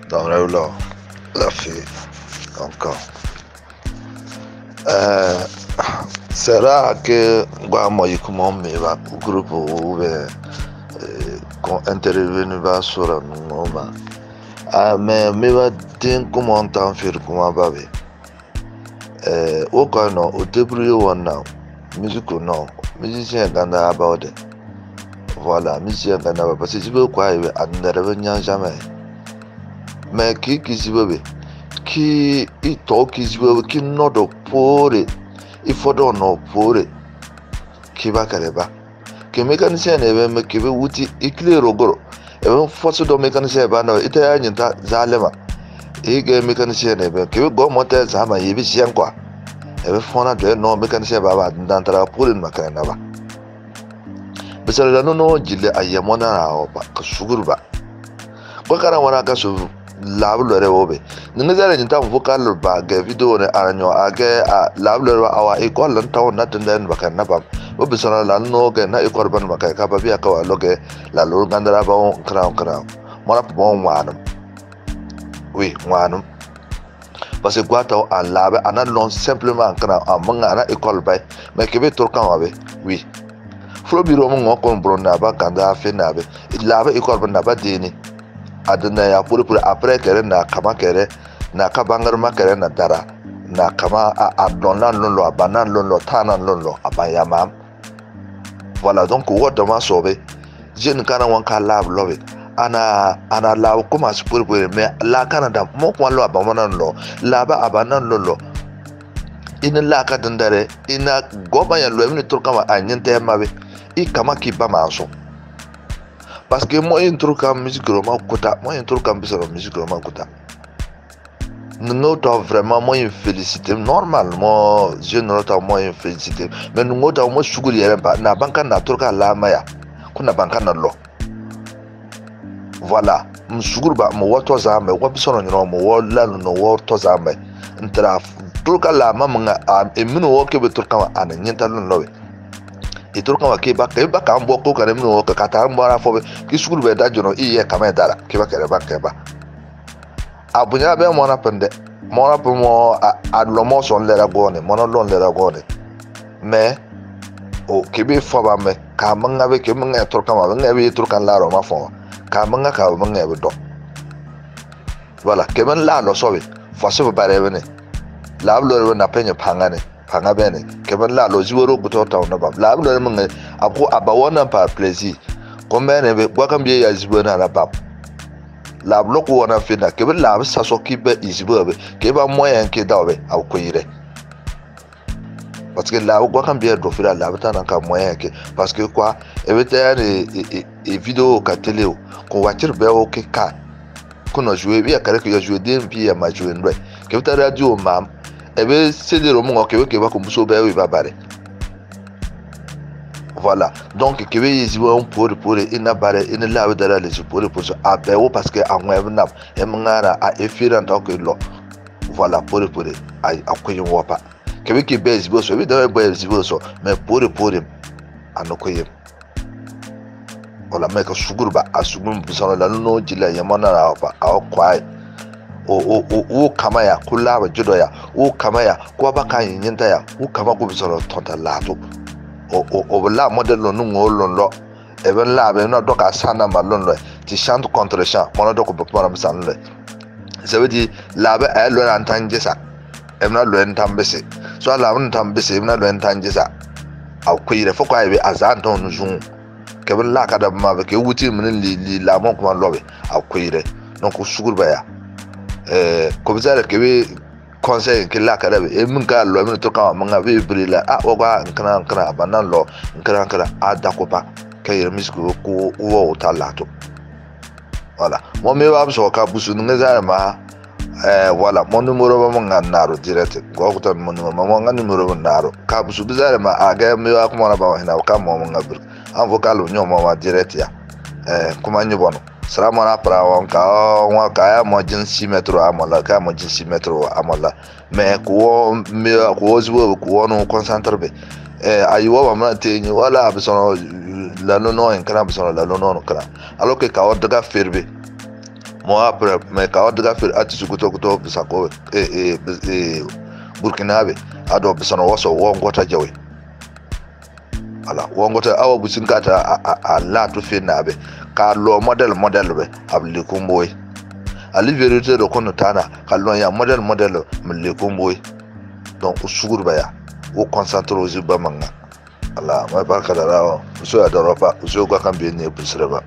Donc là, la fille, encore. Euh, c'est rare que moi, comment me va groupe ou qu'on intervenu va sur un moment. Mais me va dire comment t'en faire comment va be. Au cas non, au début on a musique non, musicien ganda about it. Voilà, musicien ganda parce que je veux quoi, il ne revient jamais. Mais qui se veut qui il talk qui veut qui not pour il faut non pour qui va careba que mécanicien ne veut que veut outil éclairé gros et veut force de mécanicien ba no ita ya nyinta zalema et que mécanicien ne veut que go moteur zama yebi sien quoi et veut fona de non mécanicien ba d'entrer pour une makana ba parce que non non jile ayamona ba ka sugurba ko kana wana ka su lablo rewobe ninga zare nyinta vocal ba ga video ne aranyo age a lablo awa e ko lan taw na tenden bakan na bam bo bisana la no ge na e korban bakai ka ba biya ka wa loge la lo gandara ba on kra mona bon wanum oui wanum parce que quoi taw an labe anan non simplement kra amanga na école bay mais ke be turkan wabe oui flo biro mo ngokon bronna ba kanda fe nabe labe école ban na ba deni adana ya pour après kere na kama kere na kabangar ma kere na dara na kama a donan lolo abanan lolo tanan lolo abayama voilà donc what dama sobe jeune kana wanka lab love ana lab kuma pour mais la kana da mo kwa lo abamanan lo laba abanan lolo ina la ka dandare ina goba ya lo mi turkama anyente mabe I kama ki ba maso parce que moi un truc en musique roman kota moi un truc en musique roman kota nous doit vraiment moi une félicité normalement je ne dois moi une félicité mais nous doit moi suguri yere ba na banka na turka la maya kuna banka na lo voilà msuguru ba mo woto za me wo bisono nyino mo wo la no woto za me ntra turka la mama eminu wo ke be turka ana nyenta lo lo e turka wa ke ba ka mbo ko kare minu wo ka ta mbara fo ki suguru be da jono iye kama dara ke ba kare ba ke ba abunya be mo na pende mo na mo a lo mo son le ra gone mo no lon le ra gone mais o ke be fo ba me ka manga be ke manga turka ma nga be turka la ro ma fo ka manga ka manga be do voilà ke men la lo so be fo se ba re bene la lo na penye pangane panga bene ke men la lo ziworo buto ta na ba la lo manga abu abawona par plaisir comme ne be kwa kambie ya zibona na ba la bloco wana fina ke be la sa so ki be izibebe ke ba moyen ke dawe au koyire parce que là quoi quand bien do fila la bata ka moyen ke parce que quoi e beta e vidéo ka télé ko watir be o ke ka kuno jouer bien kare que jouer dem puis ma jouer ndwe ke beta radio mam e be céder o mo ke ba ko muso be wi ba bare voilà donc ke be yizibo pour ina bare ina la dara les pour a be o parce que en web na e ngara a efira donc lo voilà pour ay akoyin wopa kebe ki base bo so bi da bo zibo so mais pour anokoyem wala meka sugurba asugum bisano la no jila yamana na pa a kwai o kama ya kula ba judo ya o kama ya ko ba kan yinta ya o kama ko bisano tonta lato o la model no ngolon lo even la be no doka sana malon lo ti chante contre chant mono doko bo para misan le ça veut dire la ba a lo nan tanje sa emna lo entambese so la mun tambese emna lo entanje sa akwai da fokwa be azan ton jun ke bin la ka da ma be ke wuti mun li la mon kuma lobe akwai da donc sugurba ya comme ça ke be conseil ke la ka da be mun ka lo mun to ka mun ga be brila o ga nkana banan lo nkana a da ko pa ke yir misku ko wo talato voilà mo me ba so ka busu ngazara ma voilà mon numéro ba mon naro direct go ko tan mon numéro mo nga numéro naro ka busu bizare ma aga me wa ko na ba hina ka mo ngabir en vocal nyo mo ma direct ya kuma nyi bono salamu na para won ka wa ka ya mo jin 6 metro amola ka mo jin 6 metro amola mais ko me ko zibo ko no concentre be ayiwa ba ma te nyi wala bisono la no en kana bisono la no kana alors que ka o daga ferbe mo apre me ka odga fir ati sukuto kuto bisako burkinabe ado bisano waso wongota jawe ala wongota awa businkata a la to fenabe ka lo model be abli kumboy ali vérité do kono tana kalon ya model mle kumboy donc usugur baya o concentre aux bamanga ala ma barka da rawo so ya da ropa so ga kan bi ne busreba